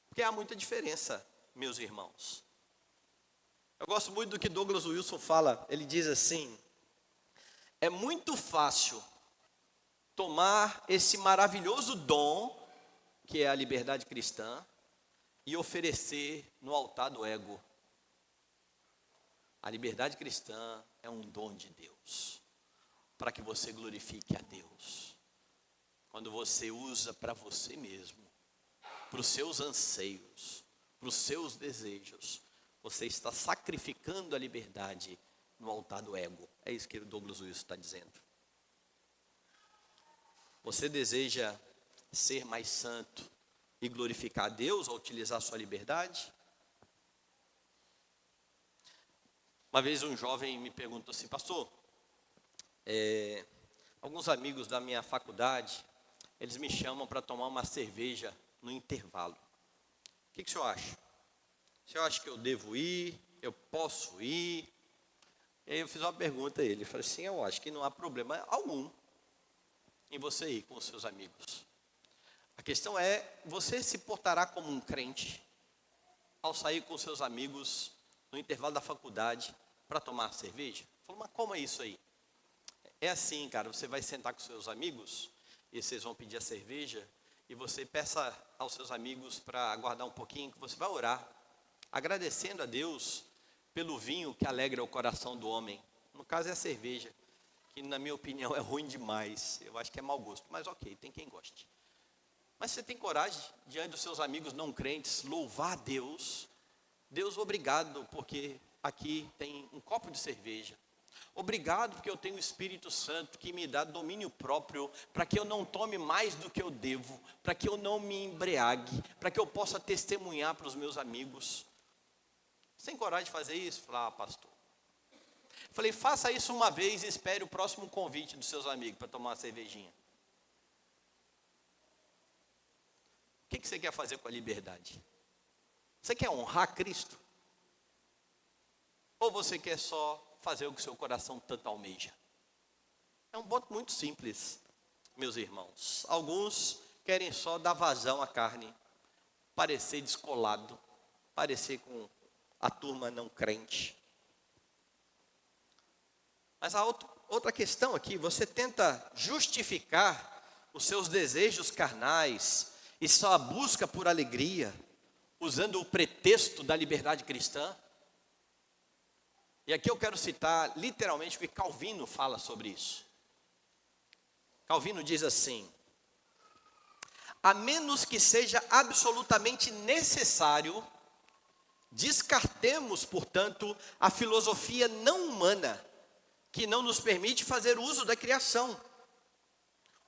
Porque há muita diferença, meus irmãos. Eu gosto muito do que Douglas Wilson fala. Ele diz assim: é muito fácil tomar esse maravilhoso dom, que é a liberdade cristã, e oferecer no altar do ego. A liberdade cristã é um dom de Deus, para que você glorifique a Deus. Quando você usa para você mesmo, para os seus anseios, para os seus desejos, você está sacrificando a liberdade no altar do ego. É isso que o Douglas Wilson está dizendo. Você deseja ser mais santo e glorificar a Deus ao utilizar a sua liberdade? Uma vez um jovem me perguntou assim: pastor, alguns amigos da minha faculdade, eles me chamam para tomar uma cerveja no intervalo. O que o senhor acha? O senhor acha que eu devo ir? Eu posso ir? E aí eu fiz uma pergunta a ele. Eu falei assim: eu acho que não há problema algum em você ir com os seus amigos. A questão é, você se portará como um crente ao sair com os seus amigos no intervalo da faculdade para tomar cerveja? Ele falou: mas como é isso aí? É assim, cara, você vai sentar com seus amigos e vocês vão pedir a cerveja e você peça aos seus amigos para aguardar um pouquinho, que você vai orar, agradecendo a Deus pelo vinho que alegra o coração do homem. No caso é a cerveja, que na minha opinião é ruim demais. Eu acho que é mau gosto, mas ok, tem quem goste. Mas você tem coragem, diante dos seus amigos não crentes, louvar a Deus? Deus, obrigado, porque aqui tem um copo de cerveja. Obrigado porque eu tenho o Espírito Santo que me dá domínio próprio, para que eu não tome mais do que eu devo, para que eu não me embriague, para que eu possa testemunhar para os meus amigos. Você tem coragem de fazer isso? Falei: ah, pastor. Falei: faça isso uma vez e espere o próximo convite dos seus amigos para tomar uma cervejinha. O que você quer fazer com a liberdade? Você quer honrar Cristo? Ou você quer só fazer o que seu coração tanto almeja? É um ponto muito simples, meus irmãos. Alguns querem só dar vazão à carne, parecer descolado, parecer com a turma não crente. Mas a outra questão aqui, você tenta justificar os seus desejos carnais e sua busca por alegria, usando o pretexto da liberdade cristã. E aqui eu quero citar literalmente o que Calvino fala sobre isso. Calvino diz assim: a menos que seja absolutamente necessário, descartemos, portanto, a filosofia não humana, que não nos permite fazer uso da criação.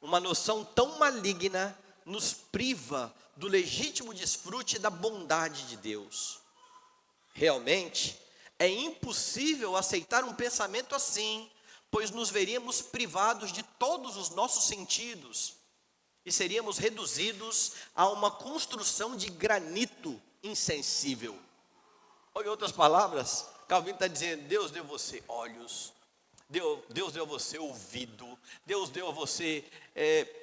Uma noção tão maligna nos priva do legítimo desfrute da bondade de Deus. Realmente, é impossível aceitar um pensamento assim, pois nos veríamos privados de todos os nossos sentidos e seríamos reduzidos a uma construção de granito insensível. Ou, em outras palavras, Calvino está dizendo: Deus deu a você olhos, Deus deu a você ouvido, Deus deu a você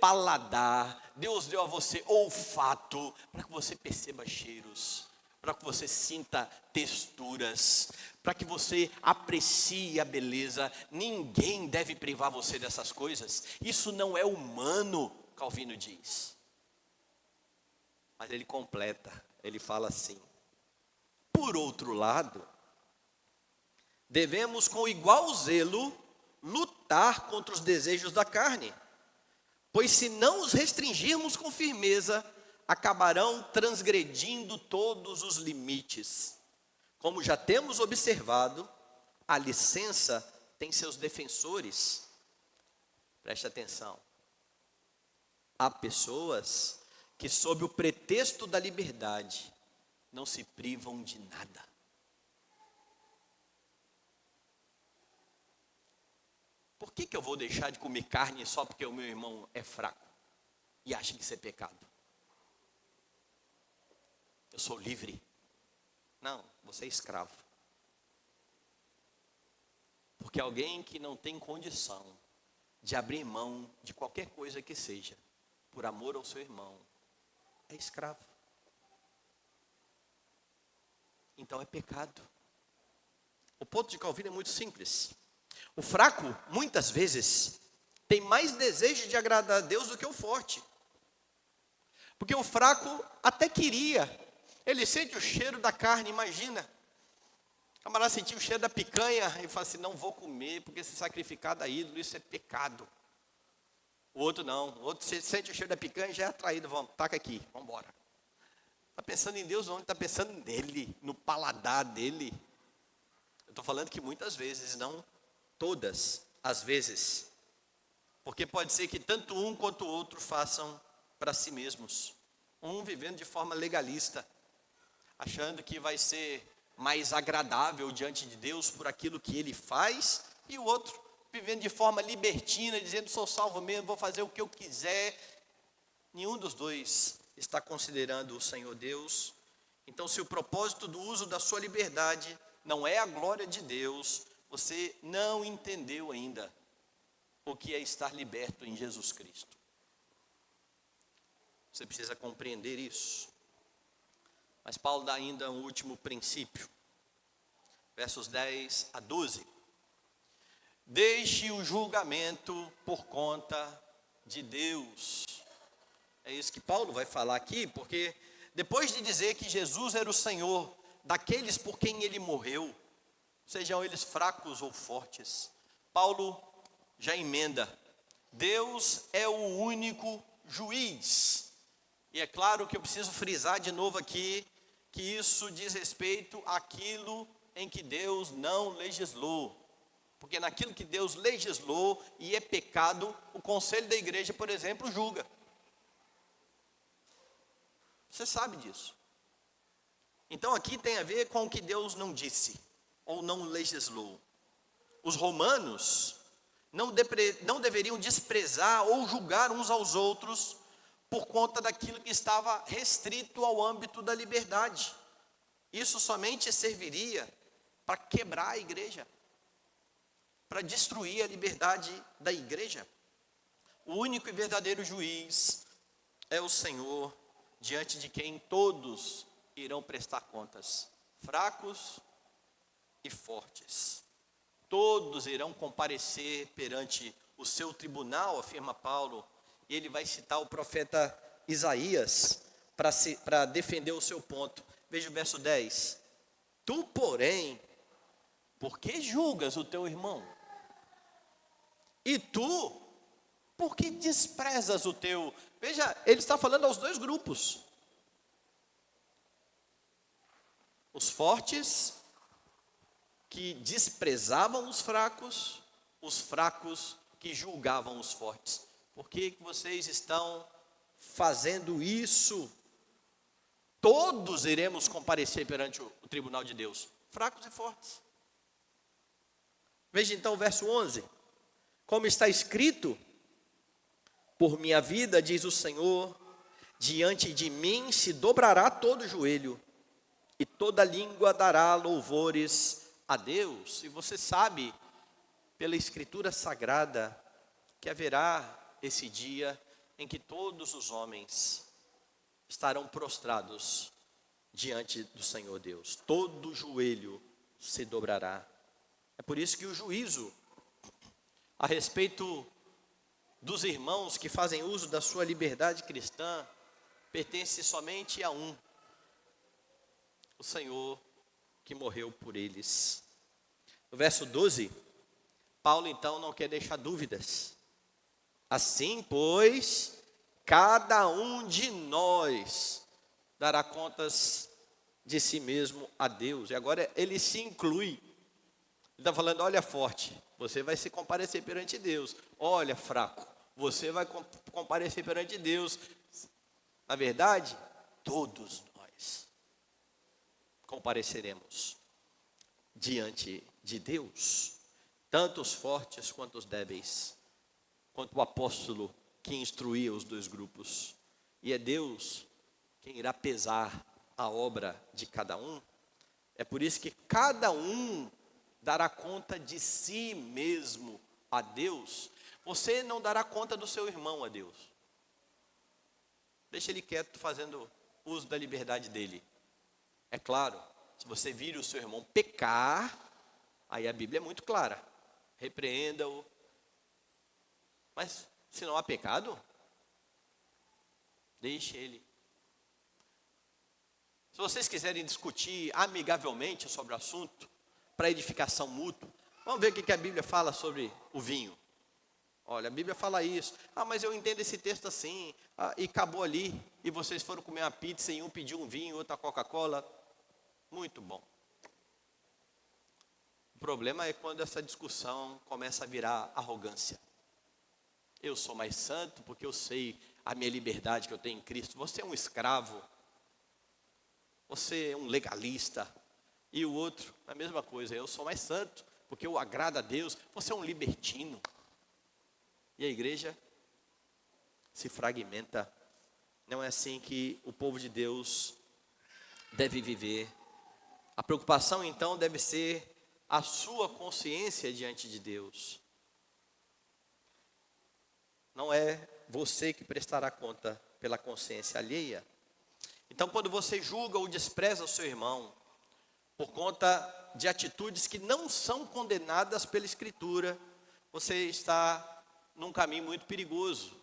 paladar, Deus deu a você olfato, para que você perceba cheiros, para que você sinta texturas, para que você aprecie a beleza. Ninguém deve privar você dessas coisas. Isso não é humano, Calvino diz. Mas ele completa, ele fala assim: por outro lado, devemos com igual zelo lutar contra os desejos da carne, pois se não os restringirmos com firmeza, acabarão transgredindo todos os limites. Como já temos observado, a licença tem seus defensores. Preste atenção. Há pessoas que, sob o pretexto da liberdade, não se privam de nada. Por que eu vou deixar de comer carne só porque o meu irmão é fraco e acha que isso é pecado? Eu sou livre. Não, você é escravo. Porque alguém que não tem condição de abrir mão de qualquer coisa que seja, por amor ao seu irmão, é escravo. Então é pecado. O ponto de Calvino é muito simples. O fraco, muitas vezes, tem mais desejo de agradar a Deus do que o forte. Porque o fraco até queria. Ele sente o cheiro da carne, imagina. O camarada sentiu o cheiro da picanha e fala assim: não vou comer, porque se sacrificar a ídolo, isso é pecado. O outro não, o outro sente o cheiro da picanha e já é atraído: vamos, taca aqui, vamos embora. Está pensando em Deus onde? Está pensando nele, no paladar dele. Eu estou falando que muitas vezes, não todas as vezes. Porque pode ser que tanto um quanto o outro façam para si mesmos. Um vivendo de forma legalista, achando que vai ser mais agradável diante de Deus por aquilo que ele faz, e o outro vivendo de forma libertina, dizendo: sou salvo mesmo, vou fazer o que eu quiser. Nenhum dos dois está considerando o Senhor Deus. Então, se o propósito do uso da sua liberdade não é a glória de Deus, você não entendeu ainda o que é estar liberto em Jesus Cristo. Você precisa compreender isso. Mas Paulo dá ainda um último princípio. Versos 10 a 12. Deixe o julgamento por conta de Deus. É isso que Paulo vai falar aqui, porque depois de dizer que Jesus era o Senhor daqueles por quem ele morreu, sejam eles fracos ou fortes, Paulo já emenda: Deus é o único juiz. E é claro que eu preciso frisar de novo aqui, que isso diz respeito àquilo em que Deus não legislou. Porque naquilo que Deus legislou e é pecado, o conselho da igreja, por exemplo, julga. Você sabe disso. Então aqui tem a ver com o que Deus não disse, ou não legislou. Os romanos não deveriam desprezar ou julgar uns aos outros por conta daquilo que estava restrito ao âmbito da liberdade. Isso somente serviria para quebrar a igreja, para destruir a liberdade da igreja. O único e verdadeiro juiz é o Senhor, diante de quem todos irão prestar contas, fracos e fortes. Todos irão comparecer perante o seu tribunal, afirma Paulo, e ele vai citar o profeta Isaías para defender o seu ponto. Veja o verso 10. Tu, porém, por que julgas o teu irmão? E tu, por que desprezas o teu? Veja, ele está falando aos dois grupos. Os fortes, que desprezavam os fracos que julgavam os fortes. Por que vocês estão fazendo isso? Todos iremos comparecer perante o tribunal de Deus, fracos e fortes. Veja então o verso 11. Como está escrito: por minha vida, diz o Senhor, diante de mim se dobrará todo joelho, e toda língua dará louvores a Deus. E você sabe, pela Escritura Sagrada, que haverá esse dia em que todos os homens estarão prostrados diante do Senhor Deus. Todo joelho se dobrará. É por isso que o juízo a respeito dos irmãos que fazem uso da sua liberdade cristã pertence somente a um: o Senhor que morreu por eles. No verso 12, Paulo então não quer deixar dúvidas. Assim, pois, cada um de nós dará contas de si mesmo a Deus. E agora ele se inclui. Ele está falando: olha, forte, você vai se comparecer perante Deus. Olha, fraco, você vai comparecer perante Deus. Na verdade, todos nós compareceremos diante de Deus, tanto os fortes quanto os débeis, quanto o apóstolo que instruía os dois grupos. E é Deus quem irá pesar a obra de cada um. É por isso que cada um dará conta de si mesmo a Deus. Você não dará conta do seu irmão a Deus. Deixa ele quieto fazendo uso da liberdade dele. É claro, se você vir o seu irmão pecar, aí a Bíblia é muito clara: repreenda-o. Mas se não há pecado, deixe ele. Se vocês quiserem discutir amigavelmente sobre o assunto, para edificação mútua, vamos ver o que a Bíblia fala sobre o vinho. Olha, a Bíblia fala isso. Mas eu entendo esse texto assim. E acabou ali. E vocês foram comer uma pizza e um pediu um vinho, outro a Coca-Cola. Muito bom. problema é quando essa discussão começa a virar arrogância. Eu sou mais santo porque eu sei a minha liberdade que eu tenho em Cristo. Você é um escravo. Você é um legalista. E o outro, a mesma coisa. Eu sou mais santo porque eu agrado a Deus. Você é um libertino. E a igreja se fragmenta. Não é assim que o povo de Deus deve viver. A preocupação então deve ser a sua consciência diante de Deus. Não é você que prestará conta pela consciência alheia. Então, quando você julga ou despreza o seu irmão por conta de atitudes que não são condenadas pela Escritura, você está num caminho muito perigoso.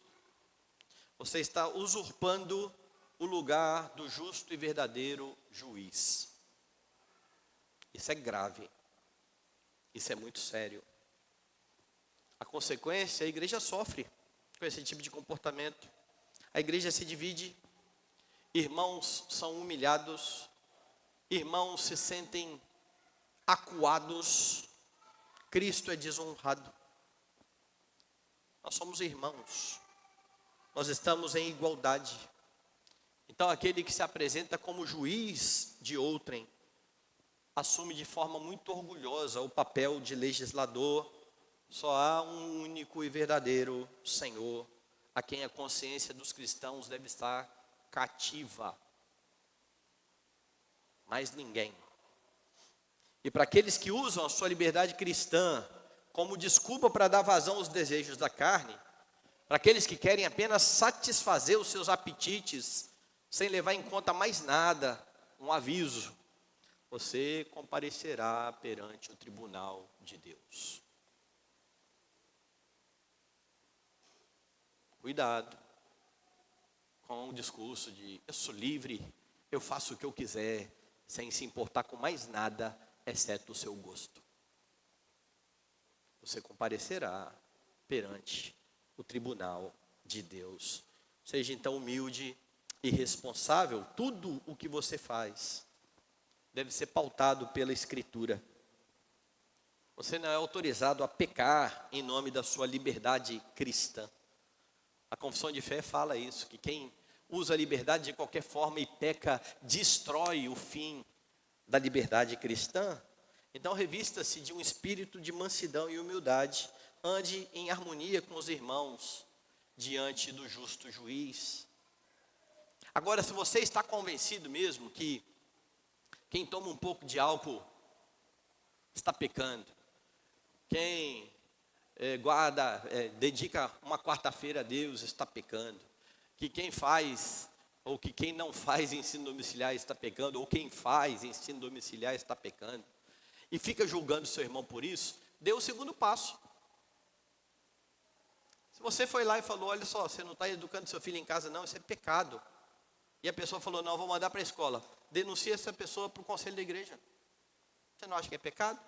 Você está usurpando o lugar do justo e verdadeiro juiz. Isso é grave. Isso é muito sério. A consequência, a igreja sofre com esse tipo de comportamento. A igreja se divide, irmãos são humilhados, irmãos se sentem acuados, Cristo é desonrado. Nós somos irmãos, nós estamos em igualdade. Então aquele que se apresenta como juiz de outrem, assume de forma muito orgulhosa o papel de legislador. Só há um único e verdadeiro Senhor, a quem a consciência dos cristãos deve estar cativa. Mais ninguém. E para aqueles que usam a sua liberdade cristã como desculpa para dar vazão aos desejos da carne, para aqueles que querem apenas satisfazer os seus apetites, sem levar em conta mais nada, um aviso: você comparecerá perante o tribunal de Deus. Cuidado com o discurso de eu sou livre, eu faço o que eu quiser, sem se importar com mais nada, exceto o seu gosto. Você comparecerá perante o tribunal de Deus. Seja então humilde e responsável. Tudo o que você faz deve ser pautado pela Escritura. Você não é autorizado a pecar em nome da sua liberdade cristã. A confissão de fé fala isso, que quem usa a liberdade de qualquer forma e peca, destrói o fim da liberdade cristã. Então revista-se de um espírito de mansidão e humildade, ande em harmonia com os irmãos, diante do justo juiz. Agora, se você está convencido mesmo que quem toma um pouco de álcool está pecando, quem dedica uma quarta-feira a Deus está pecando, que quem faz ou que quem não faz ensino domiciliar está pecando, ou quem faz ensino domiciliar está pecando, e fica julgando seu irmão por isso, dê o segundo passo. Se você foi lá e falou, olha só, você não está educando seu filho em casa não, isso é pecado, e a pessoa falou, não, vou mandar para a escola, denuncie essa pessoa para o conselho da igreja. Você não acha que é pecado?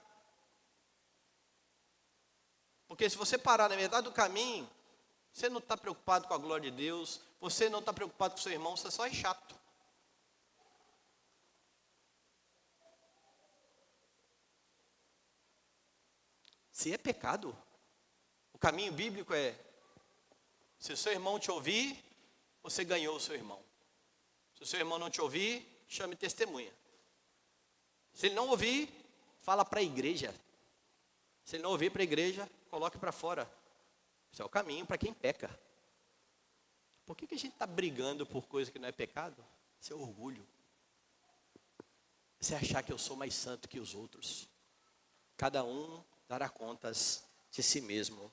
Porque se você parar na metade do caminho, você não está preocupado com a glória de Deus, você não está preocupado com seu irmão, você só é chato. Se é pecado, o caminho bíblico é, se o seu irmão te ouvir, você ganhou o seu irmão. Se o seu irmão não te ouvir, chame testemunha. Se ele não ouvir, fala para a igreja. Se ele não ouvir para a igreja, coloque para fora. Esse é o caminho para quem peca. Por que a gente está brigando por coisa que não é pecado? Isso é orgulho. Isso é achar que eu sou mais santo que os outros. Cada um dará contas de si mesmo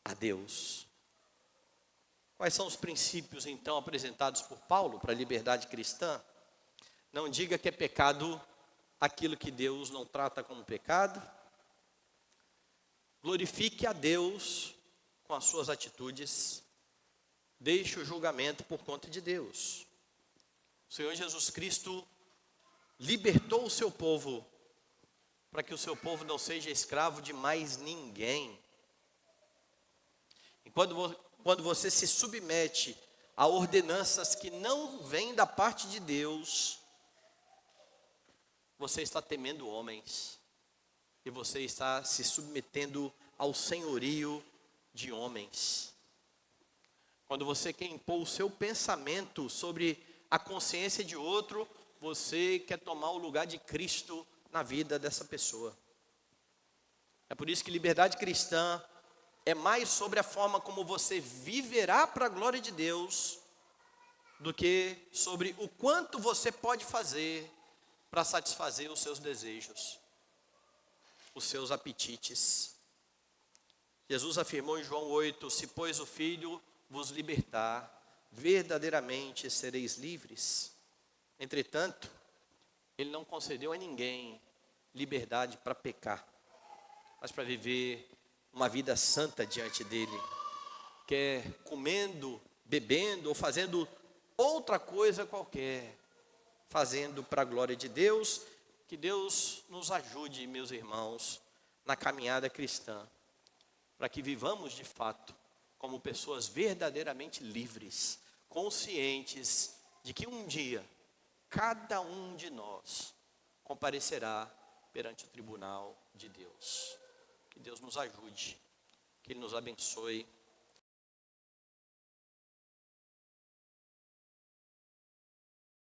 a Deus. Quais são os princípios então apresentados por Paulo para a liberdade cristã? Não diga que é pecado aquilo que Deus não trata como pecado. Glorifique a Deus com as suas atitudes. Deixe o julgamento por conta de Deus. O Senhor Jesus Cristo libertou o seu povo para que o seu povo não seja escravo de mais ninguém. E quando você se submete a ordenanças que não vêm da parte de Deus, você está temendo homens. e você está se submetendo ao senhorio de homens. Quando você quer impor o seu pensamento sobre a consciência de outro, você quer tomar o lugar de Cristo na vida dessa pessoa. É por isso que liberdade cristã é mais sobre a forma como você viverá para a glória de Deus, do que sobre o quanto você pode fazer para satisfazer os seus desejos, os seus apetites. Jesus afirmou em João 8: se pois o Filho vos libertar, verdadeiramente sereis livres. Entretanto, Ele não concedeu a ninguém liberdade para pecar, mas para viver uma vida santa diante dEle. Quer comendo, bebendo ou fazendo outra coisa qualquer, fazendo para a glória de Deus. Que Deus nos ajude, meus irmãos, na caminhada cristã, para que vivamos de fato como pessoas verdadeiramente livres, conscientes de que um dia cada um de nós comparecerá perante o tribunal de Deus. Que Deus nos ajude, que Ele nos abençoe.